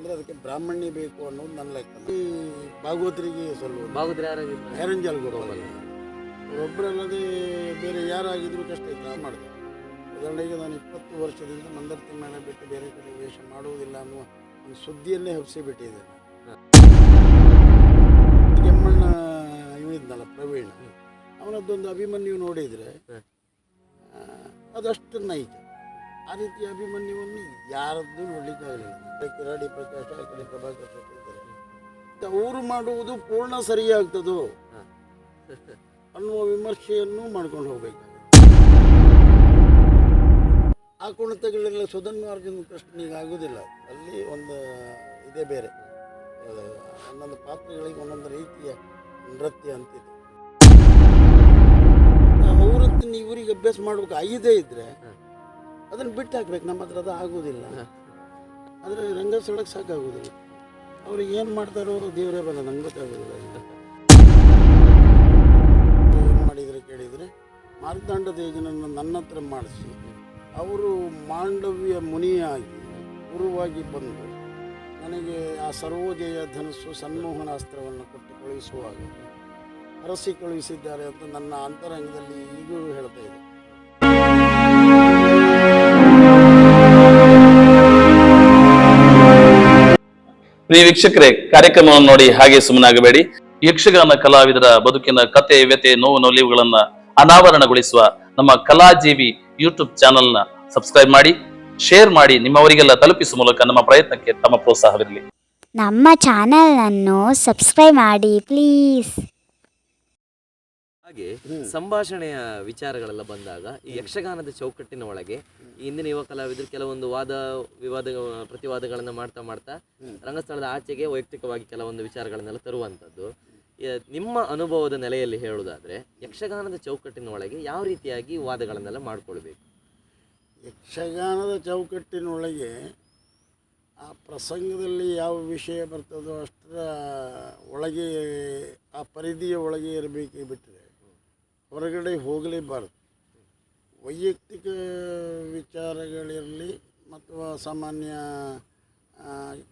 ಅಂದರೆ ಅದಕ್ಕೆ ಬ್ರಾಹ್ಮಣ್ಯ ಬೇಕು ಅನ್ನೋದು ನನ್ನ ಲೆಕ್ಕ. ಈ ಭಾಗವತರಿಗೆ ಸಲ್ಲುವುದು ಭಾಗವತರು ಹೆರಂಜಲ್ ಗೋಪಾಲ್ ಒಬ್ಬರಲ್ಲದೆ ಬೇರೆ ಯಾರಾಗಿದ್ರೂ ಕಷ್ಟ ಇತ್ತು ಮಾಡಿದೆ. ಉದಾಹರಣೆಗೆ ನಾನು 20 ವರ್ಷದಿಂದ ಮಂದರ್ತಿ ಮೇಲೆ ಬಿಟ್ಟು ಬೇರೆ ಕಡೆ ವೇಷ ಮಾಡುವುದಿಲ್ಲ ಅನ್ನುವ ಒಂದು ಸುದ್ದಿಯನ್ನೇ ಹಬ್ಸಿಬಿಟ್ಟಿದ್ದೆ. ಕೆಮ್ಮಣ್ಣ ಇವಿದ್ನಲ್ಲ ಪ್ರವೀಣ್, ಅವನದ್ದೊಂದು ಅಭಿಮನ್ಯು ನೋಡಿದರೆ ಅದಷ್ಟು ನೈಜ. ಆ ರೀತಿಯ ಅಭಿಮನ್ಯುವನ್ನು ಯಾರದ್ದು ನೋಡಲಿಕ್ಕಾಗಲಿಲ್ಲ. ಕಿರಾಡಿ ಪ್ರಕಾಶ, ಆ ಕಡೆ ಪ್ರಭಾಕರ್ ಶೆಟ್ಟಿ ಇದ್ದಾರೆ. ಅವರು ಮಾಡುವುದು ಪೂರ್ಣ ಸರಿಯಾಗ್ತದೋ ಅನ್ನುವ ವಿಮರ್ಶೆಯನ್ನು ಮಾಡ್ಕೊಂಡು ಹೋಗಬೇಕಾಗುತ್ತೆ. ಆ ಕುಣಿತಗಳೆಲ್ಲ ಸುಧನ್ವಾರ್ಜುನ ಕೃಷ್ಣನಿಗೆ ಆಗೋದಿಲ್ಲ. ಅಲ್ಲಿ ಒಂದು ಇದೇ ಬೇರೆ, ಒಂದೊಂದು ಪಾತ್ರಗಳಿಗೆ ಒಂದೊಂದು ರೀತಿಯ ನೃತ್ಯ ಅಂತಿದೆ. ಅವರದ್ದು ಇವರಿಗೆ ಅಭ್ಯಾಸ ಮಾಡ್ಬೇಕು ಐದೇ ಇದ್ದರೆ ಅದನ್ನು ಬಿಟ್ಟು ಹಾಕ್ಬೇಕು. ನಮ್ಮ ಹತ್ರ ಅದು ಆಗೋದಿಲ್ಲ. ಆದರೆ ರಂಗಸ್ಥಳಕ್ಕೆ ಸಾಕಾಗೋದಿಲ್ಲ. ಅವ್ರಿಗೆ ಏನು ಮಾಡ್ತಾರೋ ಅವರು ದೇವರೇ ಬಲ್ಲ, ನಂಗೆ ಗೊತ್ತಾಗೋದಿಲ್ಲ. ಏನು ಮಾಡಿದರೆ ಕೇಳಿದರೆ ಮಾರ್ತಾಂಡ ದೇಜನನ್ನು ನನ್ನ ಹತ್ರ ಮಾಡಿಸಿ ಅವರು ಮಾಂಡವ್ಯ ಮುನಿಯಾಗಿ ಗುರುವಾಗಿ ಬಂದು ನನಗೆ ಆ ಸರ್ವೋದಯ ಧನಸ್ಸು ಸನ್ಮೋಹನಾಸ್ತ್ರವನ್ನು ಕೊಟ್ಟು ಕಳುಹಿಸುವಾಗ ಹರಸಿ ಕಳುಹಿಸಿದ್ದಾರೆ ಅಂತ ನನ್ನ ಅಂತರಂಗದಲ್ಲಿ ಈಗಲೂ ಹೇಳ್ತಾ ಇದೆ. ಪ್ರಿಯ ವೀಕ್ಷಕರೇ, ಕಾರ್ಯಕ್ರಮವನ್ನು ನೋಡಿ ಹಾಗೆ ಸುಮ್ಮನಾಗಬೇಡಿ. ಯಕ್ಷಗಾನ ಕಲಾವಿದರ ಬದುಕಿನ ಕತೆ, ವ್ಯತೆ, ನೋವು ನಲಿವುಗಳನ್ನ ಅನಾವರಣಗೊಳಿಸುವ ನಮ್ಮ ಕಲಾಜೀವಿ ಯೂಟ್ಯೂಬ್ ಚಾನೆಲ್ನ ಸಬ್ಸ್ಕ್ರೈಬ್ ಮಾಡಿ, ಶೇರ್ ಮಾಡಿ, ನಿಮ್ಮವರಿಗೆಲ್ಲ ತಲುಪಿಸುವ ಮೂಲಕ ನಮ್ಮ ಪ್ರಯತ್ನಕ್ಕೆ ತಮ್ಮ ಪ್ರೋತ್ಸಾಹವಿರಲಿ. ನಮ್ಮ ಚಾನೆಲ್ ಅನ್ನು ಸಬ್ಸ್ಕ್ರೈಬ್ ಮಾಡಿ ಪ್ಲೀಸ್. ಹಾಗೆ ಸಂಭಾಷಣೆಯ ವಿಚಾರಗಳೆಲ್ಲ ಬಂದಾಗ ಈ ಯಕ್ಷಗಾನದ ಚೌಕಟ್ಟಿನ ಒಳಗೆ ಇಂದಿನ ಯುವ ಕಲಾವಿದರು ಕೆಲವೊಂದು ವಾದ ವಿವಾದ ಪ್ರತಿವಾದಗಳನ್ನು ಮಾಡ್ತಾ ರಂಗಸ್ಥಳದ ಆಚೆಗೆ ವೈಯಕ್ತಿಕವಾಗಿ ಕೆಲವೊಂದು ವಿಚಾರಗಳನ್ನೆಲ್ಲ ತರುವಂಥದ್ದು. ನಿಮ್ಮ ಅನುಭವದ ನೆಲೆಯಲ್ಲಿ ಹೇಳುವುದಾದರೆ ಯಕ್ಷಗಾನದ ಚೌಕಟ್ಟಿನ ಒಳಗೆ ಯಾವ ರೀತಿಯಾಗಿ ವಾದಗಳನ್ನೆಲ್ಲ ಮಾಡಿಕೊಳ್ಬೇಕು? ಯಕ್ಷಗಾನದ ಚೌಕಟ್ಟಿನೊಳಗೆ ಆ ಪ್ರಸಂಗದಲ್ಲಿ ಯಾವ ವಿಷಯ ಬರ್ತದೋ ಅಷ್ಟರ ಒಳಗೆ, ಆ ಪರಿಧಿಯ ಒಳಗೆ ಇರಬೇಕೇ ಬಿಟ್ಟರೆ ಹೊರಗಡೆ ಹೋಗಲೇಬಾರದು. ವೈಯಕ್ತಿಕ ವಿಚಾರಗಳಿರಲಿ ಅಥವಾ ಸಾಮಾನ್ಯ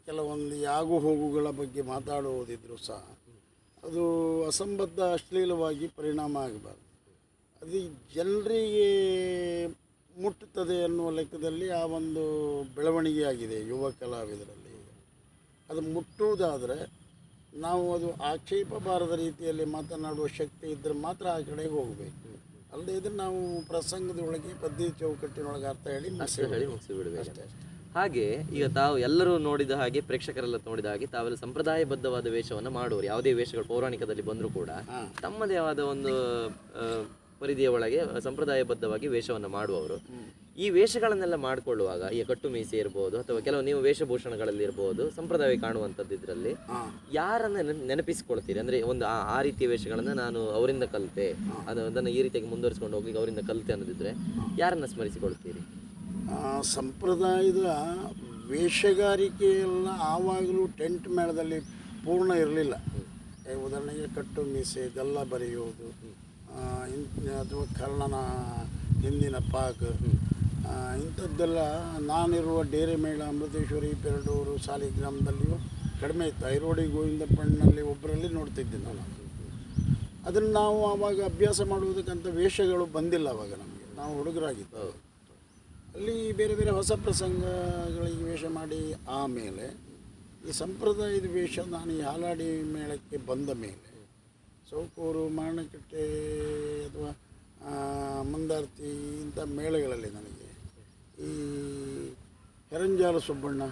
ಕೆಲವೊಂದು ಆಗು ಹೋಗುಗಳ ಬಗ್ಗೆ ಮಾತಾಡುವುದಿದ್ರೂ ಸಹ ಅದು ಅಸಂಬದ್ಧ ಅಶ್ಲೀಲವಾಗಿ ಪರಿಣಾಮ ಆಗಬಾರ್ದು. ಅದು ಜನರಿಗೆ ಮುಟ್ಟುತ್ತದೆ ಅನ್ನುವ ಲೆಕ್ಕದಲ್ಲಿ ಆ ಒಂದು ಬೆಳವಣಿಗೆ ಆಗಿದೆ ಯುವ ಕಲಾವಿದರಲ್ಲಿ. ಅದು ಮುಟ್ಟುವುದಾದರೆ ನಾವು ಅದು ಆಕ್ಷೇಪ ಬಾರದ ರೀತಿಯಲ್ಲಿ ಮಾತನಾಡುವ ಶಕ್ತಿ ಇದ್ದರೆ ಮಾತ್ರ ಆ ಕಡೆಗೆ ಹೋಗಬೇಕು. ಅಲ್ಲದೆ ಇದ್ರೆ ನಾವು ಪ್ರಸಂಗದೊಳಗೆ ಪದ್ಯ ಚೌಕಟ್ಟಿನೊಳಗೆ ಅರ್ಥ ಹೇಳಿ ಮುಗಿಸಿಬಿಡಬೇಕು ಅಷ್ಟೇ. ಹಾಗೆ ಈಗ ತಾವು ಎಲ್ಲರೂ ನೋಡಿದ ಹಾಗೆ, ಪ್ರೇಕ್ಷಕರೆಲ್ಲ ನೋಡಿದ ಹಾಗೆ, ತಾವೆಲ್ಲ ಸಂಪ್ರದಾಯಬದ್ಧವಾದ ವೇಷವನ್ನು ಮಾಡುವರು. ಯಾವುದೇ ವೇಷಗಳು ಪೌರಾಣಿಕದಲ್ಲಿ ಬಂದರೂ ಕೂಡ ತಮ್ಮದೇ ಆದ ಒಂದು ಪರಿಧಿಯ ಒಳಗೆ ಸಂಪ್ರದಾಯಬದ್ಧವಾಗಿ ವೇಷವನ್ನು ಮಾಡುವವರು. ಈ ವೇಷಗಳನ್ನೆಲ್ಲ ಮಾಡಿಕೊಳ್ಳುವಾಗ ಈ ಕಟ್ಟು ಮೀಸೆ ಇರ್ಬೋದು ಅಥವಾ ಕೆಲವು ನೀವು ವೇಷಭೂಷಣಗಳಲ್ಲಿ ಇರ್ಬೋದು, ಸಂಪ್ರದಾಯ ಕಾಣುವಂಥದ್ದು ಇದರಲ್ಲಿ ಯಾರನ್ನ ನೆನಪಿಸಿಕೊಳ್ತೀರಿ? ಅಂದರೆ ಒಂದು ಆ ರೀತಿಯ ವೇಷಗಳನ್ನು ನಾನು ಅವರಿಂದ ಕಲಿತೆ, ಅದನ್ನು ಈ ರೀತಿಯಾಗಿ ಮುಂದುವರಿಸ್ಕೊಂಡು ಹೋಗ್ಲಿಕ್ಕೆ ಅವರಿಂದ ಕಲಿತೆ ಅನ್ನೋದಿದ್ರೆ ಯಾರನ್ನು ಸ್ಮರಿಸಿಕೊಳ್ತೀರಿ? ಸಂಪ್ರದಾಯದ ವೇಷಗಾರಿಕೆಯೆಲ್ಲ ಆವಾಗಲೂ ಟೆಂಟ್ ಮೇಳದಲ್ಲಿ ಪೂರ್ಣ ಇರಲಿಲ್ಲ. ಉದಾಹರಣೆಗೆ ಕಟ್ಟು ಮೀಸೆ, ಗಲ್ಲ ಬರೆಯೋದು, ಅಥವಾ ಕರ್ಣನ ಹಿಂದಿನ ಪಾಕ್, ಇಂಥದ್ದೆಲ್ಲ ನಾನಿರುವ ಡೇರೆ ಮೇಳ ಅಮೃತೇಶ್ವರಿ, ಪೆರಡೂರು, ಸಾಲಿಗ್ರಾಮದಲ್ಲಿಯೂ ಕಡಿಮೆ ಇತ್ತು. ಐರೋಡಿ ಗೋವಿಂದಪ್ಪಣ್ಣನಲ್ಲಿ ಒಬ್ಬರಲ್ಲಿ ನೋಡ್ತಿದ್ದೆ ನಾನು. ಅದನ್ನು ನಾವು ಆವಾಗ ಅಭ್ಯಾಸ ಮಾಡುವುದಕ್ಕಂಥ ವೇಷಗಳು ಬಂದಿಲ್ಲ ಆವಾಗ ನಮಗೆ, ನಾವು ಹುಡುಗರಾಗಿದ್ದು. ಅಲ್ಲಿ ಬೇರೆ ಬೇರೆ ಹೊಸ ಪ್ರಸಂಗಗಳಿಗೆ ವೇಷ ಮಾಡಿ ಆಮೇಲೆ ಈ ಸಂಪ್ರದಾಯದ ವೇಷ ನಾನು ಈ ಹಾಲಾಡಿ ಮೇಳಕ್ಕೆ ಬಂದ ಮೇಲೆ ಸೌಕೂರು, ಮಾರಣಕಟ್ಟೆ ಅಥವಾ ಮಂದಾರ್ತಿ ಇಂಥ ಮೇಳಗಳಲ್ಲಿ ನನಗೆ ಈ ಹೆರಂಜಾಲ ಸುಬ್ಬಣ್ಣ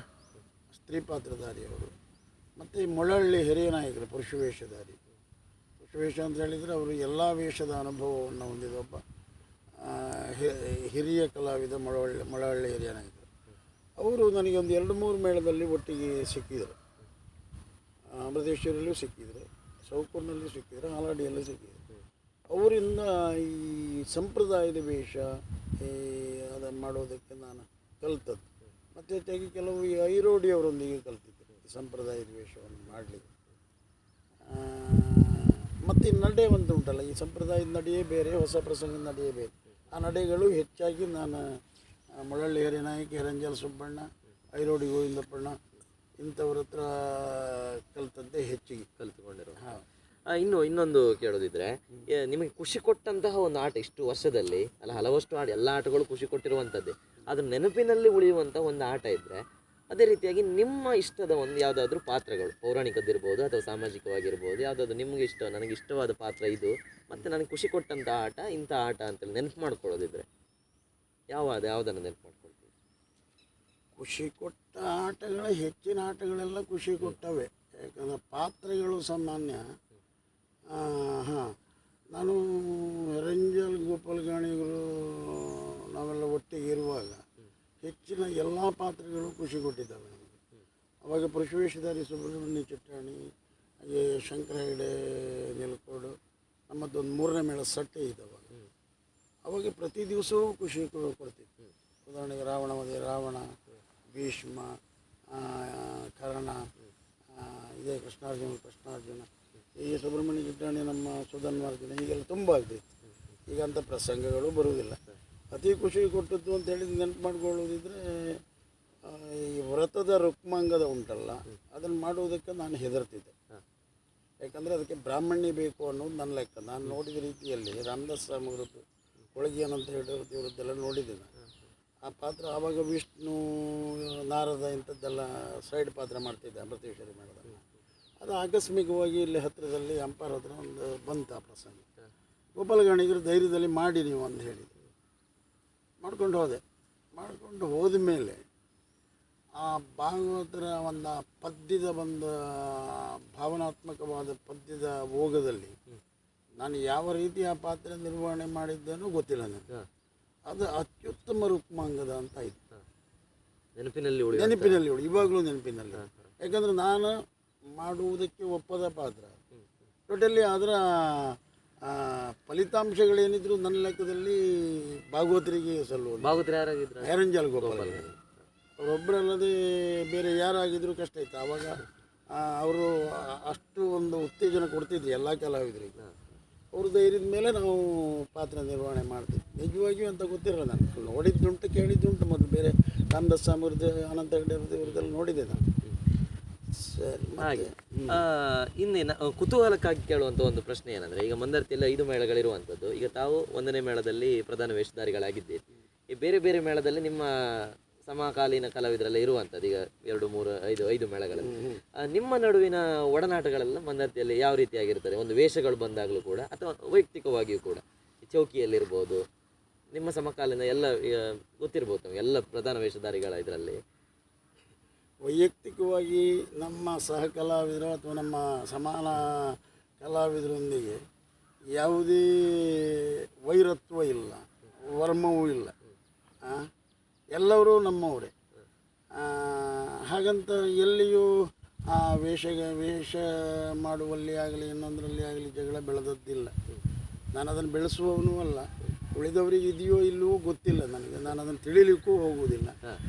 ಸ್ತ್ರೀ ಪಾತ್ರಧಾರಿಯವರು ಮತ್ತು ಮೊಳಹಳ್ಳಿ ಹಿರಿಯ ನಾಯಕರು ಪುರುಷವೇಷಧಾರಿ. ಪುರುಷವೇಷ ಅಂತ ಹೇಳಿದರೆ ಅವರು ಎಲ್ಲ ವೇಷದ ಅನುಭವವನ್ನು ಹೊಂದಿದ ಒಬ್ಬ ಹಿರಿಯ ಕಲಾವಿದ ಮೊಳಹಳ್ಳಿ ಹಿರಿಯ ನಾಯಕರು. ಅವರು ನನಗೆ ಒಂದು 2-3 ಮೇಳದಲ್ಲಿ ಒಟ್ಟಿಗೆ ಸಿಕ್ಕಿದರು. ಅಮೃತೇಶ್ವರಿಯಲ್ಲೂ ಸಿಕ್ಕಿದರು, ಸೌಕೂರಿನಲ್ಲಿ ಸಿಕ್ಕಿದ್ರು, ಹಾಲಾಡಿಯಲ್ಲೂ ಸಿಕ್ಕಿದ್ರು. ಅವರಿಂದ ಈ ಸಂಪ್ರದಾಯದ ವೇಷ ಅದನ್ನು ಮಾಡೋದಕ್ಕೆ ನಾನು ಕಲಿತದ್ದು. ಮತ್ತು ಹೆಚ್ಚಾಗಿ ಕೆಲವು ಈ ಐರೋಡಿಯವರೊಂದಿಗೆ ಕಲಿತಿದ್ದರು ಸಂಪ್ರದಾಯದ ವೇಷವನ್ನು ಮಾಡಲಿಕ್ಕೆ. ಮತ್ತು ನಡೆ ಒಂದು ಉಂಟಲ್ಲ, ಈ ಸಂಪ್ರದಾಯದ ನಡೆಯೇ ಬೇರೆ, ಹೊಸ ಪ್ರಸಂಗದ ನಡೆಯೇ ಬೇರೆ. ಆ ನಡೆಗಳು ಹೆಚ್ಚಾಗಿ ನಾನು ಮೊಳಹಳ್ಳಿ ಹಿರಿಯ ನಾಯಕ, ಹೆರಂಜಾಲ ಸುಬ್ಬಣ್ಣ, ಐರೋಡಿ ಗೋವಿಂದಪ್ಪಣ್ಣ ಇಂಥವ್ರ ಹತ್ರ ಕಲ್ತದ್ದೇ ಹೆಚ್ಚಿಗೆ ಕಲಿತುಕೊಂಡಿರೋ. ಹಾಂ. ಇನ್ನೊಂದು ಕೇಳೋದಿದ್ರೆ, ನಿಮಗೆ ಖುಷಿ ಕೊಟ್ಟಂತಹ ಒಂದು ಆಟ ಇಷ್ಟು ವರ್ಷದಲ್ಲಿ ಅಲ್ಲ, ಹಲವಷ್ಟು ಆಟ, ಎಲ್ಲ ಆಟಗಳು ಖುಷಿ ಕೊಟ್ಟಿರುವಂಥದ್ದೇ, ಅದ್ರ ನೆನಪಿನಲ್ಲಿ ಉಳಿಯುವಂಥ ಒಂದು ಆಟ ಇದ್ದರೆ, ಅದೇ ರೀತಿಯಾಗಿ ನಿಮ್ಮ ಇಷ್ಟದ ಒಂದು ಯಾವುದಾದ್ರೂ ಪಾತ್ರಗಳು, ಪೌರಾಣಿಕದಿರ್ಬೋದು ಅಥವಾ ಸಾಮಾಜಿಕವಾಗಿರ್ಬೋದು, ಯಾವುದಾದ್ರು ನಿಮ್ಗೆ ಇಷ್ಟ, ನನಗೆ ಇಷ್ಟವಾದ ಪಾತ್ರ ಇದು ಮತ್ತು ನನಗೆ ಖುಷಿ ಕೊಟ್ಟಂಥ ಆಟ ಇಂಥ ಆಟ ಅಂತೇಳಿ ನೆನಪು ಮಾಡ್ಕೊಳ್ಳೋದಿದ್ರೆ ಯಾವುದನ್ನು ನೆನಪು ಮಾಡ್ಕೊಳ್ತೀವಿ? ಖುಷಿ ಕೊಟ್ಟ ಆಟಗಳ ಹೆಚ್ಚಿನ ಆಟಗಳೆಲ್ಲ ಖುಷಿ ಕೊಟ್ಟವೆ. ಯಾಕಂದರೆ ಪಾತ್ರಗಳು ಸಾಮಾನ್ಯ. ಹಾಂ, ನಾನು ರಂಜಲ್ ಗೋಪಾಲ್ ಗಾಣಿಗರು ನಾವೆಲ್ಲ ಒಟ್ಟಿಗೆ ಇರುವಾಗ ಹೆಚ್ಚಿನ ಎಲ್ಲ ಪಾತ್ರಗಳು ಖುಷಿ ಕೊಟ್ಟಿದ್ದಾವೆ ನಮಗೆ. ಅವಾಗ ಪುರುಷವೇಷಧಾರಿ ಸುಬ್ರಹ್ಮಣ್ಯ ಚಿಟ್ಟಾಣಿ, ಹಾಗೆ ಶಂಕರ ಹೆಗಡೆ ನಿಲ್ಕೋಡು, ನಮ್ಮದೊಂದು 3ನೇ ಮೇಳ ಸಟ್ಟೆ ಇದ್ದವಾಗ ಅವಾಗ ಪ್ರತಿ ದಿವಸವೂ ಖುಷಿ ಕೊಡ್ತಿತ್ತು. ಉದಾಹರಣೆಗೆ ರಾವಣವಧೆ, ರಾವಣ, ಭೀಷ್ಮ, ಕರ್ಣ, ಇದೇ ಕೃಷ್ಣಾರ್ಜುನ, ಈ ಸುಬ್ರಹ್ಮಣ್ಯ ಚಿಟ್ಟಾಣಿ, ನಮ್ಮ ಸುಧನ್ವಾರ್ಜುನ, ಹೀಗೆಲ್ಲ ತುಂಬ ಆಗ್ತಿತ್ತು. ಈಗ ಅಂಥ ಪ್ರಸಂಗಗಳು ಬರುವುದಿಲ್ಲ. ಅತಿ ಖುಷಿ ಕೊಟ್ಟದ್ದು ಅಂತ ಹೇಳಿದ ನೆನಪು ಮಾಡ್ಕೊಳ್ಳೋದಿದ್ರೆ, ಈ ವ್ರತದ ರುಕ್ಮಾಂಗದ ಉಂಟಲ್ಲ, ಅದನ್ನು ಮಾಡುವುದಕ್ಕೆ ನಾನು ಹೆದರ್ತಿದ್ದೆ. ಯಾಕಂದರೆ ಅದಕ್ಕೆ ಬ್ರಾಹ್ಮಣ್ಯ ಬೇಕು ಅನ್ನೋದು ನನ್ನ ಲೆಕ್ಕ. ನಾನು ನೋಡಿದ ರೀತಿಯಲ್ಲಿ ರಾಮದಾಸ್ ಸ್ವಾಮಿಗಳದ್ದು ಕೊಳಗಿಯನ್ ಅಂತ ಹೇಳಿರೋದೆಲ್ಲ ನೋಡಿದ್ದೆ ನಾನು. ಆ ಪಾತ್ರ ಆವಾಗ ವಿಷ್ಣು, ನಾರದ ಇಂಥದ್ದೆಲ್ಲ ಸೈಡ್ ಪಾತ್ರ ಮಾಡ್ತಿದ್ದೆ ಅಮೃತೇಶ್ವರಿ ಮೇಳದಲ್ಲಿ. ಅದು ಆಕಸ್ಮಿಕವಾಗಿ ಇಲ್ಲಿ ಹತ್ತಿರದಲ್ಲಿ ಅಂಪಾರ ಹತ್ರ ಒಂದು ಬಂತ ಆ ಪ್ರಸಂಗ. ಗೋಪಾಲ ಗಾಣಿಗರು ಧೈರ್ಯದಲ್ಲಿ ಮಾಡಿ ನೀವು ಅಂತ ಹೇಳಿದ್ರು. ಮಾಡ್ಕೊಂಡು ಹೋದ ಮೇಲೆ ಆ ಭಾಗವತರ ಒಂದು ಪದ್ಯದ ಒಂದು ಭಾವನಾತ್ಮಕವಾದ ಪದ್ಯದ ಓಗದಲ್ಲಿ ನಾನು ಯಾವ ರೀತಿ ಆ ಪಾತ್ರ ನಿರ್ವಹಣೆ ಮಾಡಿದ್ದೇನೋ ಗೊತ್ತಿಲ್ಲ ನನಗೆ. ಅದು ಅತ್ಯುತ್ತಮ ರುಕ್ಮಾಂಗದ ಅಂತ ಇತ್ತು. ನೆನಪಿನಲ್ಲಿ ಇವಾಗಲೂ ನೆನಪಿನಲ್ಲಿ. ಯಾಕಂದರೆ ನಾನು ಮಾಡುವುದಕ್ಕೆ ಒಪ್ಪದ ಪಾತ್ರ ಟೋಟಲಿ. ಅದರ ಫಲಿತಾಂಶಗಳೇನಿದ್ರು ನನ್ನ ಲೆಕ್ಕದಲ್ಲಿ ಭಾಗವತರಿಗೆ ಸಲ್ಲುವುದು. ಹೆರಂಜಲ್ ಗೋಪಾಲ್ ಅವರೊಬ್ಬರಲ್ಲದೆ ಬೇರೆ ಯಾರಾಗಿದ್ದರೂ ಕಷ್ಟ ಇತ್ತು. ಆವಾಗ ಅವರು ಅಷ್ಟು ಒಂದು ಉತ್ತೇಜನ ಕೊಡ್ತಿದ್ರು ಎಲ್ಲ ಕಲಾವಿದರಿಗೆ. ಅವ್ರ ಧೈರ್ಯದ ಮೇಲೆ ನಾವು ಪಾತ್ರ ನಿರ್ವಹಣೆ ಮಾಡ್ತೀವಿ. ನಿಜವಾಗಿಯೂ ಅಂತ ಗೊತ್ತಿರಲ್ಲ ನನಗೆ. ನೋಡಿದ್ದುಂಟು, ಕೇಳಿದ್ದುಂಟು. ಮತ್ತು ಬೇರೆ ರಾಮದಾಸ್ ಸ್ವಾಮಿಯವ್ರದ್ದು, ಅನಂತ ಹೆಗಡೆ ಇವ್ರದ್ದೆಲ್ಲ ನೋಡಿದ್ದೆ ನಾನು. ಸರಿ. ಹಾಗೆ ಇನ್ನೇನು ಕುತೂಹಲಕ್ಕಾಗಿ ಕೇಳುವಂಥ ಒಂದು ಪ್ರಶ್ನೆ ಏನಂದರೆ, ಈಗ ಮಂದರ್ತಿಯಲ್ಲಿ 5 ಮೇಳಗಳಿರುವಂಥದ್ದು. ಈಗ ತಾವು 1ನೇ ಮೇಳದಲ್ಲಿ ಪ್ರಧಾನ ವೇಷಧಾರಿಗಳಾಗಿದ್ದೀರಿ. ಈ ಬೇರೆ ಬೇರೆ ಮೇಳದಲ್ಲಿ ನಿಮ್ಮ ಸಮಕಾಲೀನ ಕಲಾವಿದರೆಲ್ಲ ಇರುವಂಥದ್ದು. ಈಗ 2, 3, 5 ಮೇಳಗಳಲ್ಲಿ ನಿಮ್ಮ ನಡುವಿನ ಒಡನಾಟಗಳೆಲ್ಲ ಮಂದರ್ತಿಯಲ್ಲಿ ಯಾವ ರೀತಿಯಾಗಿರ್ತದೆ? ಒಂದು ವೇಷಗಳು ಬಂದಾಗಲೂ ಕೂಡ ಅಥವಾ ವೈಯಕ್ತಿಕವಾಗಿಯೂ ಕೂಡ, ಚೌಕಿಯಲ್ಲಿರ್ಬೋದು, ನಿಮ್ಮ ಸಮಕಾಲೀನ ಎಲ್ಲ ಗೊತ್ತಿರ್ಬೋದು ನಮಗೆ, ಎಲ್ಲ ಪ್ರಧಾನ ವೇಷಧಾರಿಗಳ ಇದರಲ್ಲಿ ವೈಯಕ್ತಿಕವಾಗಿ ನಮ್ಮ ಸಹ ಕಲಾವಿದರು ಅಥವಾ ನಮ್ಮ ಸಮಾನ ಕಲಾವಿದರೊಂದಿಗೆ ಯಾವುದೇ ವೈರತ್ವ ಇಲ್ಲ, ವರ್ಮವೂ ಇಲ್ಲ. ಎಲ್ಲರೂ ನಮ್ಮವರೇ. ಹಾಗಂತ ಎಲ್ಲಿಯೂ ಆ ವೇಷ ಮಾಡುವಲ್ಲಿ ಆಗಲಿ ಇನ್ನೊಂದರಲ್ಲಿ ಆಗಲಿ ಜಗಳ ಬೆಳೆದದ್ದಿಲ್ಲ. ನಾನು ಅದನ್ನು ಬೆಳೆಸುವವನೂ ಅಲ್ಲ. ಉಳಿದವರಿಗೆ ಇದೆಯೋ ಇಲ್ಲವೋ ಗೊತ್ತಿಲ್ಲ ನನಗೆ. ನಾನು ಅದನ್ನು ತಿಳಿಲಿಕ್ಕೂ ಹೋಗುವುದಿಲ್ಲ.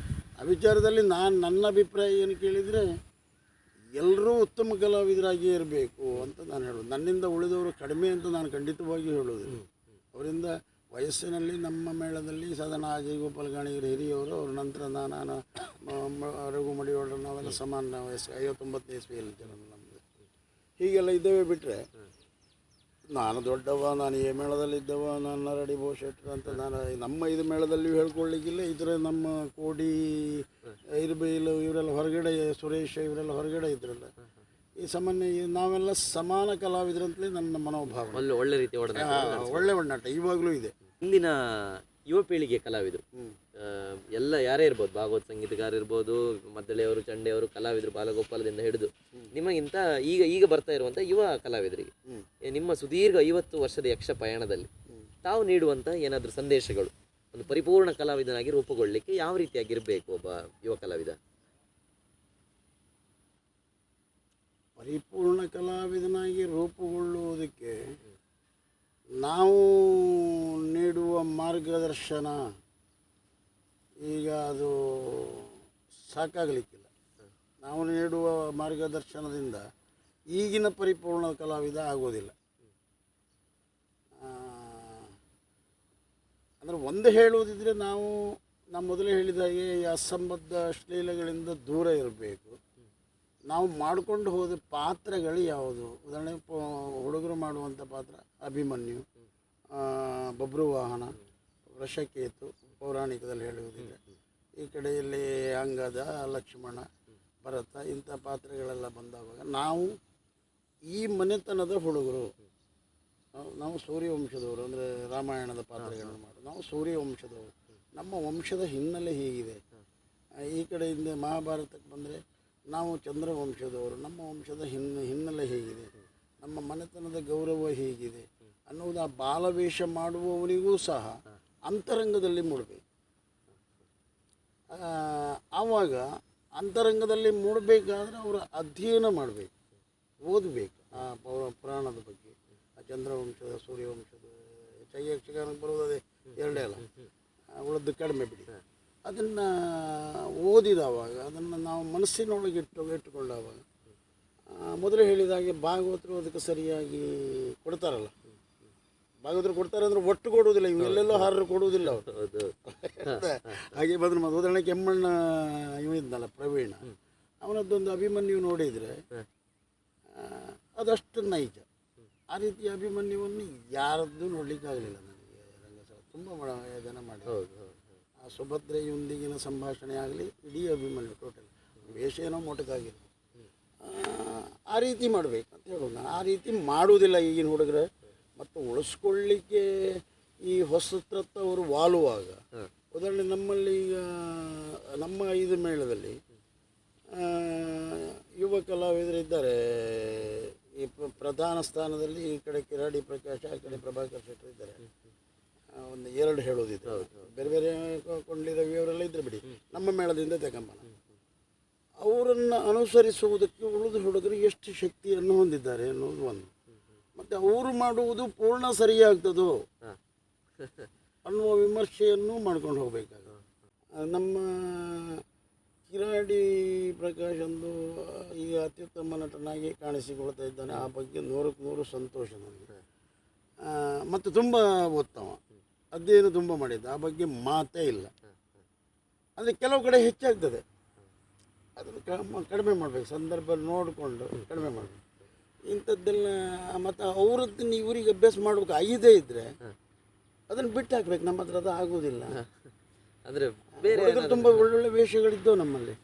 ಆ ವಿಚಾರದಲ್ಲಿ ನನ್ನ ಅಭಿಪ್ರಾಯ ಏನು ಕೇಳಿದರೆ, ಎಲ್ಲರೂ ಉತ್ತಮ ಕಲಾವಿದರಾಗಿಯೇ ಇರಬೇಕು ಅಂತ ನಾನು ಹೇಳೋದು. ನನ್ನಿಂದ ಉಳಿದವರು ಕಡಿಮೆ ಅಂತ ನಾನು ಖಂಡಿತವಾಗಿಯೂ ಹೇಳೋದಿಲ್ಲ. ಅವರಿಂದ ವಯಸ್ಸಿನಲ್ಲಿ ನಮ್ಮ ಮೇಳದಲ್ಲಿ ಸಾಧಾರಣ ಅಜಯ್ ಗೋಪಾಲ್ ಗಾಣಿಗರು ಹಿರಿಯವರು, ಅವ್ರ ನಂತರ ನಾನು ರಘು ಮಡಿವಾಳರು, ನಾವೆಲ್ಲ ಸಮಾನ ವಯಸ್ಸು, 59ನೇ ಇಸ್ವಿಯಲ್ಲಿ ಜನ ನಮ್ಮದು. ಹೀಗೆಲ್ಲ ಇದ್ದೇವೆ. ಬಿಟ್ಟರೆ ನಾನು ದೊಡ್ಡವ, ನಾನು ಈ ಮೇಳದಲ್ಲಿದ್ದವ, ನಾನು ನರಡಿ ಬೋಶೆಟ್ರು ಅಂತ ನಾನು ನಮ್ಮ 5 ಮೇಳದಲ್ಲಿಯೂ ಹೇಳ್ಕೊಳ್ಳಿಕ್ಕಿಲ್ಲ. ಇದ್ರೆ ನಮ್ಮ ಕೋಡಿ, ಇರ್ಬೈಲು ಇವರೆಲ್ಲ ಹೊರಗಡೆ, ಸುರೇಶ್ ಇವರೆಲ್ಲ ಹೊರಗಡೆ ಇದ್ರಲ್ಲ. ಈ ಸಾಮಾನ್ಯ ನಾವೆಲ್ಲ ಸಮಾನ ಕಲಾವಿದರಂತಲೇ ನನ್ನ ಮನೋಭಾವ. ಒಳ್ಳೆ ರೀತಿ ಒಳ್ಳೆ ಒಡನಾಟ ಇವಾಗಲೂ ಇದೆ. ಇಂದಿನ ಯುವ ಪೀಳಿಗೆ ಕಲಾವಿದರು ಎಲ್ಲ ಯಾರೇ ಇರ್ಬೋದು, ಭಾಗವತ ಸಂಗೀತಗಾರ ಇರ್ಬೋದು, ಮದ್ದಳೆಯವರು, ಚಂಡೆಯವರು, ಕಲಾವಿದರು ಬಾಲಗೋಪಾಲದಿಂದ ಹಿಡಿದು ನಿಮಗಿಂತ ಈಗ ಬರ್ತಾ ಇರುವಂಥ ಯುವ ಕಲಾವಿದರಿಗೆ ನಿಮ್ಮ ಸುದೀರ್ಘ 50 ವರ್ಷದ ಯಕ್ಷ ಪಯಣದಲ್ಲಿ ತಾವು ನೀಡುವಂಥ ಏನಾದರೂ ಸಂದೇಶಗಳು, ಒಂದು ಪರಿಪೂರ್ಣ ಕಲಾವಿದನಾಗಿ ರೂಪುಗೊಳ್ಳಲಿಕ್ಕೆ ಯಾವ ರೀತಿಯಾಗಿರಬೇಕು ಒಬ್ಬ ಯುವ ಕಲಾವಿದ? ಪರಿಪೂರ್ಣ ಕಲಾವಿದನಾಗಿ ರೂಪುಗೊಳ್ಳುವುದಕ್ಕೆ ನಾವು ನೀಡುವ ಮಾರ್ಗದರ್ಶನ ಈಗ ಅದು ಸಾಕಾಗಲಿಕ್ಕಿಲ್ಲ. ನಾವು ನೀಡುವ ಮಾರ್ಗದರ್ಶನದಿಂದ ಈಗಿನ ಪರಿಪೂರ್ಣ ಕಲಾವಿದ ಆಗೋದಿಲ್ಲ. ಅಂದರೆ ಒಂದು ಹೇಳುವುದಿದ್ರೆ ನಾವು ಮೊದಲೇ ಹೇಳಿದ ಹಾಗೆ ಈ ಅಸಂಬದ್ಧ ಅಶ್ಲೀಲಗಳಿಂದ ದೂರ ಇರಬೇಕು. ನಾವು ಮಾಡಿಕೊಂಡು ಹೋದ ಪಾತ್ರಗಳು ಯಾವುದು? ಉದಾಹರಣೆ ಹುಡುಗರು ಮಾಡುವಂಥ ಪಾತ್ರ ಅಭಿಮನ್ಯು, ಬಬ್ರುವಾಹನ, ವೃಷಕೇತು ಪೌರಾಣಿಕದಲ್ಲಿ ಹೇಳುವುದಿಲ್ಲ. ಈ ಕಡೆಯಲ್ಲಿ ಅಂಗದ, ಲಕ್ಷ್ಮಣ, ಭರತ ಇಂಥ ಪಾತ್ರಗಳೆಲ್ಲ ಬಂದಾವಾಗ ನಾವು ಈ ಮನೆತನದ ಹುಡುಗರು, ನಾವು ಸೂರ್ಯವಂಶದವರು, ಅಂದರೆ ರಾಮಾಯಣದ ಪಾತ್ರಗಳನ್ನು ಮಾಡೋದು. ನಾವು ಸೂರ್ಯವಂಶದವರು, ನಮ್ಮ ವಂಶದ ಹಿನ್ನೆಲೆ ಹೀಗಿದೆ. ಈ ಕಡೆಯಿಂದ ಮಹಾಭಾರತಕ್ಕೆ ಬಂದರೆ ನಾವು ಚಂದ್ರವಂಶದವರು, ನಮ್ಮ ವಂಶದ ಹಿನ್ನೆಲೆ ಹೇಗಿದೆ, ನಮ್ಮ ಮನೆತನದ ಗೌರವ ಹೀಗಿದೆ ಅನ್ನೋದು ಆ ಬಾಲವೇಷ ಮಾಡುವವನಿಗೂ ಸಹ ಅಂತರಂಗದಲ್ಲಿ ಮೂಡಬೇಕು. ಆವಾಗ ಅಂತರಂಗದಲ್ಲಿ ಮೂಡಬೇಕಾದ್ರೆ ಅವರು ಅಧ್ಯಯನ ಮಾಡಬೇಕು, ಓದಬೇಕು ಆ ಪುರಾಣದ ಬಗ್ಗೆ, ಆ ಚಂದ್ರವಂಶದ, ಸೂರ್ಯವಂಶದ. ಹೆಚ್ಚಾಗಿ ಯಕ್ಷಗಾನಕ್ಕೆ ಬರುವುದೇ ಎರಡೇ ಅಲ್ಲ, ಉಳಿದು ಕಡಿಮೆ ಬಿಡಿ. ಅದನ್ನು ಓದಿದವಾಗ, ಅದನ್ನು ನಾವು ಮನಸ್ಸಿನೊಳಗೆ ಇಟ್ಟುಕೊಂಡಾಗ, ಮೊದಲು ಹೇಳಿದಾಗೆ ಭಾಗವತರು ಅದಕ್ಕೆ ಸರಿಯಾಗಿ ಕೊಡ್ತಾರಲ್ಲ. ಭಾಗವತರು ಕೊಡ್ತಾರೆ ಅಂದರೆ ಒಟ್ಟು ಕೊಡುವುದಿಲ್ಲ, ಇವೆಲ್ಲೆಲ್ಲೋ ಹಾರರು ಕೊಡುವುದಿಲ್ಲ ಅವರು. ಹಾಗೆ ಬಂದ್ರೆ ಉದಾಹರಣೆ ಕೆಮ್ಮಣ್ಣ ಇವ ಇದ್ನಲ್ಲ ಪ್ರವೀಣ, ಅವನದ್ದೊಂದು ಅಭಿಮನ್ಯು ನೋಡಿದರೆ ಅದಷ್ಟು ನೈಜ. ಆ ರೀತಿಯ ಅಭಿಮನ್ಯುವನ್ನು ಯಾರದ್ದು ನೋಡಲಿಕ್ಕಾಗಲಿಲ್ಲ ನನಗೆ. ರಂಗಸ್ಥಳ ತುಂಬ ಜನ ಮಾಡಿ, ಆ ಸುಭದ್ರೆಯೊಂದಿಗಿನ ಸಂಭಾಷಣೆ ಆಗಲಿ, ಇಡೀ ಅಭಿಮನ್ಯು ಟೋಟಲ್ ವೇಷ ಏನೋ ಮೊಟಕಾಗಿಲ್ಲ. ಆ ರೀತಿ ಮಾಡಬೇಕು ಅಂತ ಹೇಳೋದು ನಾನು. ಆ ರೀತಿ ಮಾಡುವುದಿಲ್ಲ ಈಗಿನ ಹುಡುಗರು. ಮತ್ತು ಉಳಿಸ್ಕೊಳ್ಳಿಕ್ಕೆ ಈ ಹೊಸತ್ರತ್ತ ಅವರು ವಾಲುವಾಗ, ಉದಾಹರಣೆ ನಮ್ಮಲ್ಲಿ ಈಗ ನಮ್ಮ 5 ಮೇಳದಲ್ಲಿ ಯುವ ಕಲಾವಿದರು ಇದ್ದಾರೆ. ಈ ಪ್ರಧಾನ ಸ್ಥಾನದಲ್ಲಿ ಈ ಕಡೆ ಕಿರಾಡಿ ಪ್ರಕಾಶ, ಆ ಕಡೆ ಪ್ರಭಾಕರ್ ಶೆಟ್ಟರ್ ಇದ್ದಾರೆ. ಒಂದು 2 ಹೇಳೋದಿದೆ. ಬೇರೆ ಬೇರೆ ಕೊಂಡ್ಲಿ ರವಿ ಅವರೆಲ್ಲ ಇದ್ರೆ ಬಿಡಿ, ನಮ್ಮ ಮೇಳದಿಂದ ತಗೊಂಬನ. ಅವರನ್ನು ಅನುಸರಿಸುವುದಕ್ಕೆ ಉಳಿದ ಹುಡುಗರು ಎಷ್ಟು ಶಕ್ತಿಯನ್ನು ಹೊಂದಿದ್ದಾರೆ ಅನ್ನೋದು ಒಂದು. ಮತ್ತು ಅವರು ಮಾಡುವುದು ಪೂರ್ಣ ಸರಿಯಾಗ್ತದೋ ಅನ್ನುವ ವಿಮರ್ಶೆಯನ್ನು ಮಾಡ್ಕೊಂಡು ಹೋಗಬೇಕಾಗ. ನಮ್ಮ ಕಿರಾಡಿ ಪ್ರಕಾಶ್ ಒಂದು ಈಗ ಅತ್ಯುತ್ತಮ ನಟನಾಗಿ ಕಾಣಿಸಿಕೊಳ್ತಾ ಇದ್ದಾನೆ. ಆ ಬಗ್ಗೆ 100ಕ್ಕೆ 100 ಸಂತೋಷ ನನಗೆ. ಮತ್ತು ತುಂಬ ಉತ್ತಮ ಅಧ್ಯಯನ ತುಂಬ ಮಾಡಿದ್ದ, ಆ ಬಗ್ಗೆ ಮಾತೇ ಇಲ್ಲ. ಅಂದರೆ ಕೆಲವು ಕಡೆ ಹೆಚ್ಚಾಗ್ತದೆ, ಅದನ್ನು ಕಡಿಮೆ ಮಾಡಬೇಕು, ಸಂದರ್ಭ ನೋಡಿಕೊಂಡು ಕಡಿಮೆ ಮಾಡಬೇಕು ಇಂಥದ್ದೆಲ್ಲ. ಮತ್ತು ಅವರದ್ದನ್ನು ಇವರಿಗೆ ಅಭ್ಯಾಸ ಮಾಡ್ಬೇಕು ಐದೇ ಇದ್ದರೆ ಅದನ್ನು ಬಿಟ್ಟು ಹಾಕ್ಬೇಕು. ನಮ್ಮ ಹತ್ರ ಅದು ಆಗೋದಿಲ್ಲ. ಅಂದರೆ ತುಂಬ ಒಳ್ಳೊಳ್ಳೆ ವೇಷಗಳಿದ್ದವು ನಮ್ಮಲ್ಲಿ,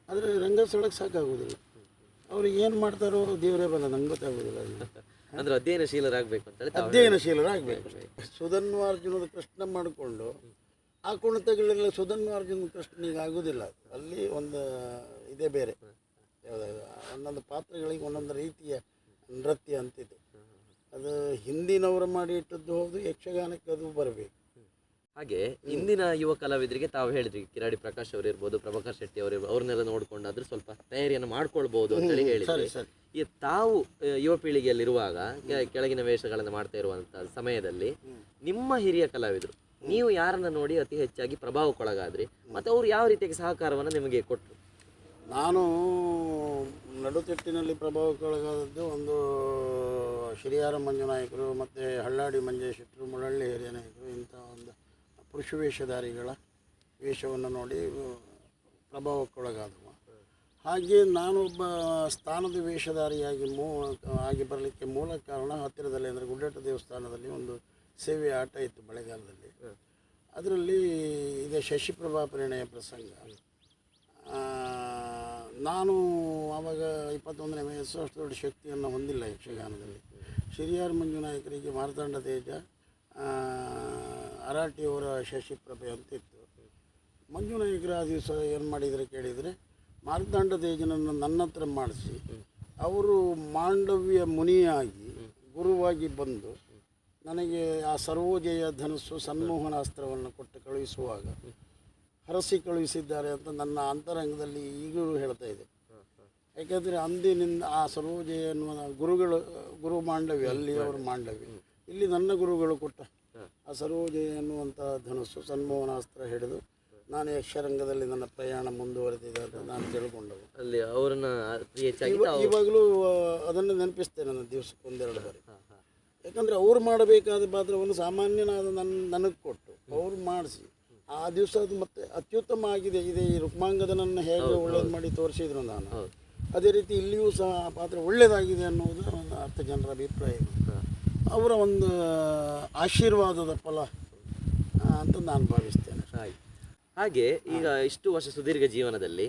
ಆದರೆ ರಂಗಸ್ಥಳಕ್ಕೆ ಸಾಕಾಗೋದಿಲ್ಲ. ಅವ್ರು ಏನು ಮಾಡ್ತಾರೋ ದೇವರೇ ಬಲ್ಲ, ನಂಗೆ ಗೊತ್ತಾಗೋದಿಲ್ಲ. ಅಂದರೆ ಅಧ್ಯಯನಶೀಲರಾಗಬೇಕು ಅಂತ ಹೇಳಿ ಅಧ್ಯಯನಶೀಲರಾಗಬೇಕು. ಸುಧನ್ವಾರ್ಜುನದ ಕೃಷ್ಣ ಮಾಡಿಕೊಂಡು ಆ ಕುಣಿತಗಳೆಲ್ಲ ಸುಧನ್ವಾರ್ಜುನ ಕೃಷ್ಣನಿಗೆ ಆಗೋದಿಲ್ಲ. ಅಲ್ಲಿ ಒಂದು ಇದೇ ಬೇರೆ, ಯಾವುದಾದ್ರು ಒಂದೊಂದು ಪಾತ್ರಗಳಿಗೆ ಒಂದೊಂದು ರೀತಿಯ ನೃತ್ಯ ಅಂತಿದೆ. ಅದು ಹಿಂದಿನವರು ಮಾಡಿ ಇಟ್ಟದ್ದು ಹೌದು, ಯಕ್ಷಗಾನಕ್ಕೆ ಅದು ಬರಬೇಕು. ಹಾಗೆ ಇಂದಿನ ಯುವ ಕಲಾವಿದರಿಗೆ ತಾವು ಹೇಳಿದ್ರಿ, ಕಿರಾಡಿ ಪ್ರಕಾಶ್ ಅವರು ಇರ್ಬೋದು, ಪ್ರಭಾಕರ್ ಶೆಟ್ಟಿ ಅವರು ಇರ್ಬೋದು, ಅವ್ರನ್ನೆಲ್ಲ ನೋಡ್ಕೊಂಡಾದ್ರೆ ಸ್ವಲ್ಪ ತಯಾರಿಯನ್ನು ಮಾಡ್ಕೊಳ್ಬಹುದು ಅಂತ ಹೇಳಿ ಹೇಳಿದ್ರಿ. ಈ ತಾವು ಯುವ ಪೀಳಿಗೆಯಲ್ಲಿರುವಾಗ ಕೆಳಗಿನ ವೇಷಗಳನ್ನು ಮಾಡ್ತಾ ಇರುವಂತಹ ಸಮಯದಲ್ಲಿ ನಿಮ್ಮ ಹಿರಿಯ ಕಲಾವಿದರು ನೀವು ಯಾರನ್ನ ನೋಡಿ ಅತಿ ಹೆಚ್ಚಾಗಿ ಪ್ರಭಾವಕ್ಕೊಳಗಾದ್ರಿ, ಮತ್ತು ಅವ್ರು ಯಾವ ರೀತಿಯಾಗಿ ಸಹಕಾರವನ್ನು ನಿಮಗೆ ಕೊಟ್ಟರು? ನಾನು ನಡುತಿಟ್ಟಿನಲ್ಲಿ ಪ್ರಭಾವಕ್ಕೊಳಗಾದದ್ದು ಒಂದು ಶ್ರೀಯಾರ ಮಂಜುನಾಯಕರು ಮತ್ತು ಹಳ್ಳಾಡಿ ಮಂಜೇಶೆಟ್ಟರು, ಮುಳಳ್ಳಿ ಹಿರಿಯ ನಾಯಕರು, ಇಂಥ ಒಂದು ಪುರುಷ ವೇಷಧಾರಿಗಳ ವೇಷವನ್ನು ನೋಡಿ ಪ್ರಭಾವಕ್ಕೊಳಗಾದವ. ಹಾಗೆ ನಾನೊಬ್ಬ ಸ್ಥಾನದ ವೇಷಧಾರಿಯಾಗಿ ಆಗಿ ಬರಲಿಕ್ಕೆ ಮೂಲ ಕಾರಣ ಹತ್ತಿರದಲ್ಲಿ ಅಂದರೆ ಗುಡ್ಡೇಟ ದೇವಸ್ಥಾನದಲ್ಲಿ ಒಂದು ಸೇವೆ ಆಟ ಇತ್ತು ಮಳೆಗಾಲದಲ್ಲಿ. ಅದರಲ್ಲಿ ಇದೆ ಶಶಿಪ್ರಭಾ ಪರಿಣಯ ಪ್ರಸಂಗ. ನಾನು ಆವಾಗ 21ನೇ ವಯಸ್ಸು, ಅಷ್ಟು ದೊಡ್ಡ ಶಕ್ತಿಯನ್ನು ಹೊಂದಿಲ್ಲ ಯಕ್ಷಗಾನದಲ್ಲಿ. ಶ್ರೀಯಾರ ಮಂಜುನಾಯಕರಿಗೆ ಮಾರ್ತಾಂಡ ತೇಜ, ಅರಾಟಿಯವರ ಶಶಿಪ್ರಭೆ ಅಂತಿತ್ತು. ಮಂಜುನಾಯಕರು ಆ ದಿವಸ ಏನು ಮಾಡಿದರೆ ಕೇಳಿದರೆ, ಮಾರ್ತಾಂಡ ತೇಜನನ್ನು ನನ್ನ ಹತ್ರ ಮಾಡಿಸಿ ಅವರು ಮಾಂಡವ್ಯ ಮುನಿಯಾಗಿ ಗುರುವಾಗಿ ಬಂದು ನನಗೆ ಆ ಸರ್ವೋಜಯ ಧನಸ್ಸು ಸನ್ಮೋಹನಾಸ್ತ್ರವನ್ನು ಕೊಟ್ಟು ಕಳುಹಿಸುವಾಗ ಹರಸಿ ಕಳುಹಿಸಿದ್ದಾರೆ ಅಂತ ನನ್ನ ಅಂತರಂಗದಲ್ಲಿ ಈಗಲೂ ಹೇಳ್ತಾ ಇದೆ. ಯಾಕೆಂದರೆ ಅಂದಿನಿಂದ ಆ ಸರ್ವೋಜಯ ಎನ್ನುವ ಗುರು ಮಾಂಡವ್ಯ, ಅಲ್ಲಿ ಅವರು ಮಾಂಡವ್ಯ, ಇಲ್ಲಿ ನನ್ನ ಗುರುಗಳು ಕೊಟ್ಟ ಆ ಸರ್ವೋಜಯ ಎನ್ನುವಂಥ ಧನಸ್ಸು ಸನ್ಮೋಹನಾಸ್ತ್ರ ಹಿಡಿದು ನಾನು ಯಕ್ಷರಂಗದಲ್ಲಿ ನನ್ನ ಪ್ರಯಾಣ ಮುಂದುವರೆದಿದೆ ಅಂತ ನಾನು ತಿಳ್ಕೊಂಡವು. ಅಲ್ಲಿ ಅವರನ್ನು ಇವಾಗಲೂ ಅದನ್ನು ನೆನಪಿಸ್ತೇನೆ ನನ್ನ ದಿವಸಕ್ಕೆ 1-2 ಬಾರಿ. ಯಾಕಂದರೆ ಅವ್ರು ಮಾಡಬೇಕಾದ ಪಾತ್ರವನ್ನು ಸಾಮಾನ್ಯನಾದ ನನಗೆ ಕೊಟ್ಟು ಅವ್ರು ಮಾಡಿಸಿ ಆ ದಿವಸ ಅದು ಮತ್ತೆ ಅತ್ಯುತ್ತಮ ಆಗಿದೆ. ಇದೆ ಈ ರುಕ್ಮಾಂಗದನನ್ನು ಹೇಗೆ ಒಳ್ಳೇದು ಮಾಡಿ ತೋರಿಸಿದ್ರು ನಾನು. ಅದೇ ರೀತಿ ಇಲ್ಲಿಯೂ ಸಹ ಆ ಪಾತ್ರ ಒಳ್ಳೆಯದಾಗಿದೆ ಅನ್ನುವುದು ಒಂದು 10 ಜನರ ಅಭಿಪ್ರಾಯ. ಅವರ ಒಂದು ಆಶೀರ್ವಾದದ ಫಲ ಅಂತ ನಾನು ಭಾವಿಸ್ತೇನೆ. ಹಾಗೆ ಈಗ ಇಷ್ಟು ವರ್ಷ ಸುದೀರ್ಘ ಜೀವನದಲ್ಲಿ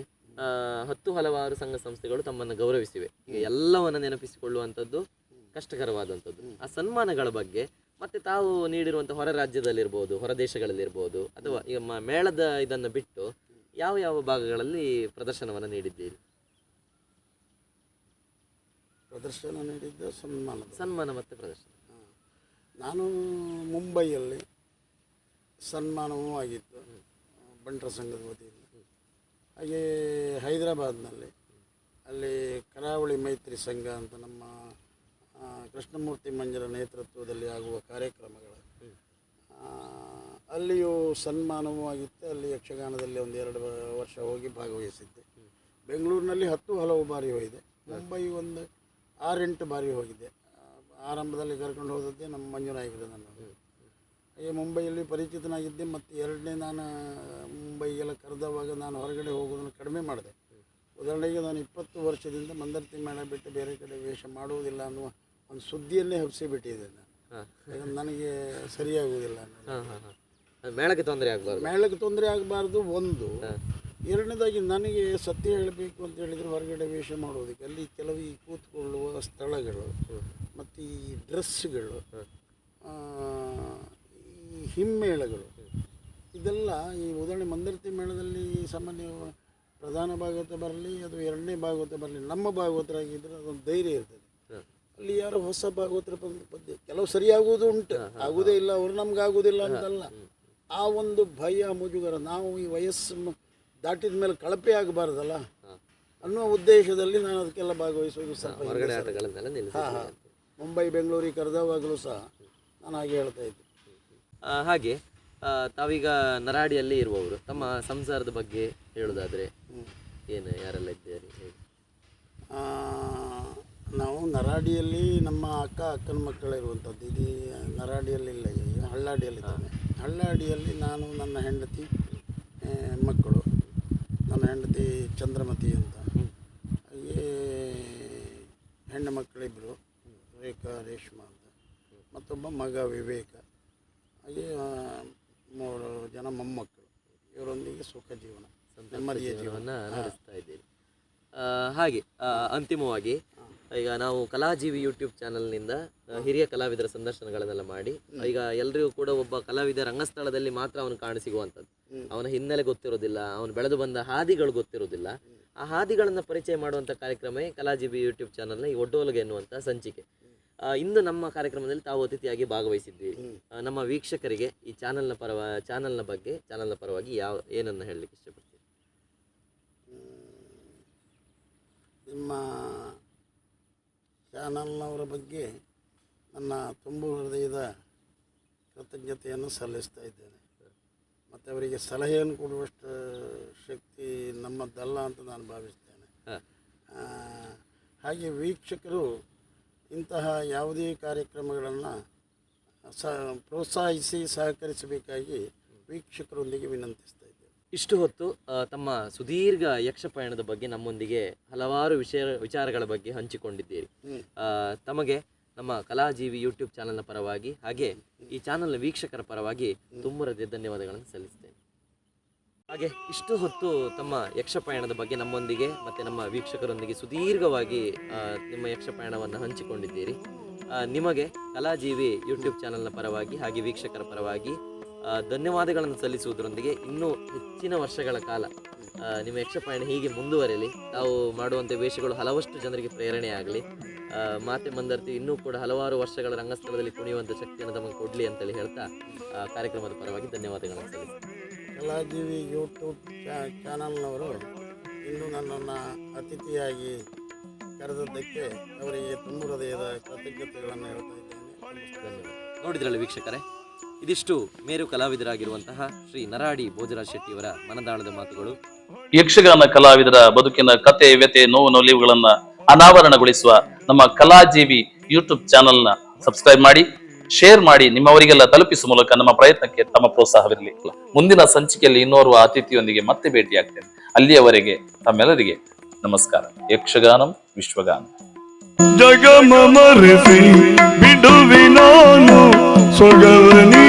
10 ಹಲವಾರು ಸಂಘ ಸಂಸ್ಥೆಗಳು ತಮ್ಮನ್ನು ಗೌರವಿಸಿವೆ. ಈಗ ಎಲ್ಲವನ್ನ ನೆನಪಿಸಿಕೊಳ್ಳುವಂಥದ್ದು ಕಷ್ಟಕರವಾದಂಥದ್ದು. ಆ ಸನ್ಮಾನಗಳ ಬಗ್ಗೆ ಮತ್ತೆ ತಾವು ನೀಡಿರುವಂಥ ಹೊರ ರಾಜ್ಯದಲ್ಲಿರ್ಬೋದು, ಹೊರ ದೇಶಗಳಲ್ಲಿರ್ಬೋದು, ಅಥವಾ ಈಗ ಮೇಳದ ಇದನ್ನು ಬಿಟ್ಟು ಯಾವ ಯಾವ ಭಾಗಗಳಲ್ಲಿ ಪ್ರದರ್ಶನವನ್ನು ನೀಡಿದ್ದೀರಿ? ಪ್ರದರ್ಶನ ನೀಡಿದ್ದ ಸನ್ಮಾನ ಮತ್ತು ಪ್ರದರ್ಶನ. ನಾನು ಮುಂಬೈಯಲ್ಲಿ ಸನ್ಮಾನವೂ ಆಗಿತ್ತು ಬಂಟರ ಸಂಘದ ವತಿಯಿಂದ. ಹಾಗೆ ಹೈದರಾಬಾದ್ನಲ್ಲಿ ಅಲ್ಲಿ ಕರಾವಳಿ ಮೈತ್ರಿ ಸಂಘ ಅಂತ ನಮ್ಮ ಕೃಷ್ಣಮೂರ್ತಿ ಮಂಜರ ನೇತೃತ್ವದಲ್ಲಿ ಆಗುವ ಕಾರ್ಯಕ್ರಮಗಳು, ಅಲ್ಲಿಯೂ ಸನ್ಮಾನವೂ ಆಗಿತ್ತು. ಅಲ್ಲಿ ಯಕ್ಷಗಾನದಲ್ಲಿ 1-2 ವರ್ಷ ಹೋಗಿ ಭಾಗವಹಿಸಿದ್ದೆ. ಬೆಂಗಳೂರಿನಲ್ಲಿ 10 ಹಲವು ಬಾರಿ ಹೋಗಿದೆ. ಮುಂಬೈ ಒಂದು 6-8 ಬಾರಿ ಹೋಗಿದ್ದೆ. ಆರಂಭದಲ್ಲಿ ಕರ್ಕೊಂಡು ಹೋದದ್ದೇ ನಮ್ಮ ಮಂಜುನಾಯಕರು ನನ್ನ. ಹಾಗೆ ಮುಂಬೈಯಲ್ಲಿ ಪರಿಚಿತನಾಗಿದ್ದೆ. ಮತ್ತು ಎರಡನೇ ನಾನು ಮುಂಬೈಗೆಲ್ಲ ಕರೆದವಾಗ ನಾನು ಹೊರಗಡೆ ಹೋಗೋದನ್ನು ಕಡಿಮೆ ಮಾಡಿದೆ. ಉದಾಹರಣೆಗೆ ನಾನು 20 ವರ್ಷದಿಂದ ಮಂದರ್ತಿ ಮೇಳ ಬಿಟ್ಟು ಬೇರೆ ಕಡೆ ವೇಷ ಮಾಡುವುದಿಲ್ಲ ಅನ್ನುವ ಒಂದು ಸುದ್ದಿಯನ್ನೇ ಹಬ್ಬಿಸಿಬಿಟ್ಟಿದ್ದೆ ನಾನು. ಯಾಕಂದ್ರೆ ನನಗೆ ಸರಿಯಾಗುವುದಿಲ್ಲ ಅನ್ನೋದು. ಮೇಳಕ್ಕೆ ತೊಂದರೆ ಆಗಬಾರ್ದು ಒಂದು. ಎರಡನೇದಾಗಿ ನನಗೆ ಸತ್ಯ ಹೇಳಬೇಕು ಅಂತ ಹೇಳಿದರೆ ಹೊರಗಡೆ ವೇಷ ಮಾಡೋದಕ್ಕೆ ಅಲ್ಲಿ ಕೆಲವು ಈ ಕೂತ್ಕೊಳ್ಳುವ ಸ್ಥಳಗಳು ಮತ್ತು ಈ ಡ್ರೆಸ್ಗಳು, ಈ ಹಿಮ್ಮೇಳಗಳು, ಇದೆಲ್ಲ ಈ ಉದಾಹರಣೆ ಮಂದರ್ತಿ ಮೇಳದಲ್ಲಿ ಸಾಮಾನ್ಯ ಪ್ರಧಾನ ಭಾಗವತ ಬರಲಿ ಅದು ಎರಡನೇ ಭಾಗವತ ಬರಲಿ, ನಮ್ಮ ಭಾಗವತರಾಗಿದ್ದರೆ ಅದೊಂದು ಧೈರ್ಯ ಇರ್ತದೆ. ಅಲ್ಲಿ ಯಾರೋ ಹೊಸ ಭಾಗವತರ ಪದ್ಯ ಕೆಲವು ಸರಿಯಾಗುವುದು ಉಂಟು, ಆಗುವುದೇ ಇಲ್ಲ, ಅವರು ನಮ್ಗೆ ಆಗುವುದಿಲ್ಲ ಅಂತಲ್ಲ. ಆ ಒಂದು ಭಯ ಮುಜುಗರ, ನಾವು ಈ ವಯಸ್ಸನ್ನು ದಾಟಿದ ಮೇಲೆ ಕಳಪೆ ಆಗಬಾರ್ದಲ್ಲ ಅನ್ನುವ ಉದ್ದೇಶದಲ್ಲಿ ನಾನು ಅದಕ್ಕೆಲ್ಲ ಭಾಗವಹಿಸುವುದು ಸ್ವಲ್ಪ. ಮುಂಬೈ ಬೆಂಗಳೂರಿಗೆ ಕರೆದವಾಗಲೂ ಸಹ ನಾನು ಹಾಗೆ ಹೇಳ್ತಾ ಇದ್ದೆ. ಹಾಗೆ ತಾವೀಗ ನರಾಡಿಯಲ್ಲಿ ಇರುವವರು, ತಮ್ಮ ಸಂಸಾರದ ಬಗ್ಗೆ ಹೇಳೋದಾದರೆ ಏನು, ಯಾರೆಲ್ಲ ಇದ್ದೀರಿ? ನಾವು ನರಾಡಿಯಲ್ಲಿ ನಮ್ಮ ಅಕ್ಕನ ಮಕ್ಕಳಿರುವಂಥದ್ದು. ಇದು ನರಾಡಿಯಲ್ಲಿಲ್ಲ, ಹಳ್ಳಾಡಿಯಲ್ಲಿದ್ದಾನೆ. ಹಳ್ಳಾಡಿಯಲ್ಲಿ ನಾನು, ನನ್ನ ಹೆಂಡತಿ, ಮಕ್ಕಳು. ನನ್ನ ಹೆಂಡತಿ ಚಂದ್ರಮತಿ ಅಂತ, ಹಾಗೆ ಹೆಣ್ಣು ಮಕ್ಕಳಿಬ್ಬರು, ರೇಖಾ ರೇಷ್ಮಾ ಅಂತ, ಮತ್ತೊಬ್ಬ ಮಗ ವಿವೇಕ, ಹಾಗೆ 3 ಜನ ಮೊಮ್ಮಕ್ಕಳು. ಇವರೊಂದಿಗೆ ಸುಖ ಜೀವನ, ನೆಮ್ಮದಿಯ ಜೀವನ ನಡೆಸ್ತಾ ಇದ್ದೀರಿ. ಹಾಗೆ ಅಂತಿಮವಾಗಿ ಈಗ ನಾವು ಕಲಾಜೀವಿ ಯೂಟ್ಯೂಬ್ ಚಾನಲ್ನಿಂದ ಹಿರಿಯ ಕಲಾವಿದರ ಸಂದರ್ಶನಗಳನ್ನೆಲ್ಲ ಮಾಡಿ, ಈಗ ಎಲ್ಲರಿಗೂ ಕೂಡ ಒಬ್ಬ ಕಲಾವಿದ ರಂಗಸ್ಥಳದಲ್ಲಿ ಮಾತ್ರ ಅವನು ಕಾಣಿಸಿಗುವಂಥದ್ದು, ಅವನ ಹಿನ್ನೆಲೆ ಗೊತ್ತಿರೋದಿಲ್ಲ, ಅವನು ಬೆಳೆದು ಬಂದ ಹಾದಿಗಳು ಗೊತ್ತಿರೋದಿಲ್ಲ. ಆ ಹಾದಿಗಳನ್ನು ಪರಿಚಯ ಮಾಡುವಂಥ ಕಾರ್ಯಕ್ರಮವೇ ಕಲಾಜೀವಿ ಯೂಟ್ಯೂಬ್ ಚಾನಲ್ನ ಈ ಒಡ್ಡೋಲಗೆ ಎನ್ನುವಂಥ ಸಂಚಿಕೆ. ಇಂದು ನಮ್ಮ ಕಾರ್ಯಕ್ರಮದಲ್ಲಿ ತಾವು ಅತಿಥಿಯಾಗಿ ಭಾಗವಹಿಸಿದ್ದೀರಿ. ನಮ್ಮ ವೀಕ್ಷಕರಿಗೆ ಈ ಚಾನಲ್ನ ಪರವಾಗಿ ಏನನ್ನು ಹೇಳಲಿಕ್ಕೆ ಇಷ್ಟಪಡ್ತೀವಿ? ನಿಮ್ಮ ಚಾನಲ್ನವರ ಬಗ್ಗೆ ನನ್ನ ತುಂಬ ಹೃದಯದ ಕೃತಜ್ಞತೆಯನ್ನು ಸಲ್ಲಿಸ್ತಾ ಇದ್ದೇನೆ. ಮತ್ತು ಅವರಿಗೆ ಸಲಹೆಯನ್ನು ಕೊಡುವಷ್ಟು ಶಕ್ತಿ ನಮ್ಮದಲ್ಲ ಅಂತ ನಾನು ಭಾವಿಸ್ತೇನೆ. ಹಾಗೆ ವೀಕ್ಷಕರು ಇಂತಹ ಯಾವುದೇ ಕಾರ್ಯಕ್ರಮಗಳನ್ನು ಪ್ರೋತ್ಸಾಹಿಸಿ ಸಹಕರಿಸಬೇಕಾಗಿ ವೀಕ್ಷಕರೊಂದಿಗೆ ವಿನಂತಿಸ್ತಾ ಇದ್ದೇನೆ. ಇಷ್ಟು ಹೊತ್ತು ತಮ್ಮ ಸುದೀರ್ಘ ಯಕ್ಷ ಪಯಣದ ಬಗ್ಗೆ ನಮ್ಮೊಂದಿಗೆ ಹಲವಾರು ವಿಚಾರಗಳ ಬಗ್ಗೆ ಹಂಚಿಕೊಂಡಿದ್ದೀರಿ. ತಮಗೆ ನಮ್ಮ ಕಲಾಜೀವಿ ಯೂಟ್ಯೂಬ್ ಚಾನಲ್ನ ಪರವಾಗಿ ಹಾಗೆ ಈ ಚಾನಲ್ನ ವೀಕ್ಷಕರ ಪರವಾಗಿ ತುಂಬ ಧನ್ಯವಾದಗಳನ್ನು ಸಲ್ಲಿಸ್ತೇನೆ. ಹಾಗೆ ಇಷ್ಟು ಹೊತ್ತು ತಮ್ಮ ಯಕ್ಷ ಪಯಣದ ಬಗ್ಗೆ ನಮ್ಮೊಂದಿಗೆ ಮತ್ತು ನಮ್ಮ ವೀಕ್ಷಕರೊಂದಿಗೆ ಸುದೀರ್ಘವಾಗಿ ನಿಮ್ಮ ಯಕ್ಷ ಪಯಣವನ್ನು ಹಂಚಿಕೊಂಡಿದ್ದೀರಿ. ನಿಮಗೆ ಕಲಾಜೀವಿ ಯೂಟ್ಯೂಬ್ ಚಾನಲ್ನ ಪರವಾಗಿ ಹಾಗೆ ವೀಕ್ಷಕರ ಪರವಾಗಿ ಧನ್ಯವಾದಗಳನ್ನು ಸಲ್ಲಿಸುವುದರೊಂದಿಗೆ ಇನ್ನೂ ಹೆಚ್ಚಿನ ವರ್ಷಗಳ ಕಾಲ ನಿಮ್ಮ ಯಕ್ಷಪಯಣ ಹೀಗೆ ಮುಂದುವರೆಯಲಿ. ತಾವು ಮಾಡುವಂಥ ವೇಷಗಳು ಹಲವಷ್ಟು ಜನರಿಗೆ ಪ್ರೇರಣೆಯಾಗಲಿ. ಮಾತೆ ಮಂದರ್ತಿ ಇನ್ನೂ ಕೂಡ ಹಲವಾರು ವರ್ಷಗಳ ರಂಗಸ್ಥಳದಲ್ಲಿ ಕುಣಿಯುವಂಥ ಶಕ್ತಿಯನ್ನು ತಮಗೆ ಕೊಡಲಿ ಅಂತೇಳಿ ಹೇಳ್ತಾ ಕಾರ್ಯಕ್ರಮದ ಪರವಾಗಿ ಧನ್ಯವಾದಗಳನ್ನು ಸಲ್ಲಿಸ್ತೀನಿ. ಕಲಾಜೀವಿ ಯೂಟ್ಯೂಬ್ ಚಾನಲ್ನವರು ಇಂದು ನನ್ನನ್ನು ಅತಿಥಿಯಾಗಿ ಕರೆದದ್ದಕ್ಕೆ ಅವರಿಗೆ ತುಂಬ ಹೃದಯದ ಕೃತಜ್ಞತೆಗಳನ್ನು ಹೇಳ್ತಾ ಇದ್ದೇನೆ. ನೋಡಿದ್ರಲ್ಲ ವೀಕ್ಷಕರೇ, ಇದಿಷ್ಟು ಮೇರು ಕಲಾವಿದರಾಗಿರುವಂತಹ ಶ್ರೀ ನರಾಡಿ ಭೋಜರಾಜ್ ಶೆಟ್ಟಿಯವರ ಮನದಾಳದ ಮಾತುಗಳು. ಯಕ್ಷಗಾನ ಕಲಾವಿದರ ಬದುಕಿನ ಕತೆ, ವ್ಯತೆ, ನೋವು ನಲಿವುಗಳನ್ನ ಅನಾವರಣಗೊಳಿಸುವ ನಮ್ಮ ಕಲಾಜೀವಿ ಯೂಟ್ಯೂಬ್ ಚಾನೆಲ್ನ ಸಬ್ಸ್ಕ್ರೈಬ್ ಮಾಡಿ, ಶೇರ್ ಮಾಡಿ, ನಿಮ್ಮವರಿಗೆಲ್ಲ ತಲುಪಿಸುವ ಮೂಲಕ ನಮ್ಮ ಪ್ರಯತ್ನಕ್ಕೆ ತಮ್ಮ ಪ್ರೋತ್ಸಾಹವಿರಲಿ. ಮುಂದಿನ ಸಂಚಿಕೆಯಲ್ಲಿ ಇನ್ನೋರ್ವ ಅತಿಥಿಯೊಂದಿಗೆ ಮತ್ತೆ ಭೇಟಿಯಾಗ್ತೇನೆ. ಅಲ್ಲಿಯವರೆಗೆ ತಮ್ಮೆಲ್ಲರಿಗೆ ನಮಸ್ಕಾರ. ಯಕ್ಷಗಾನಂ ವಿಶ್ವಗಾನ. ಜಗಮ ಮರೆಸಿ ಬಿಡುವಿ ನಾನು ಸೊಗವ ನೀ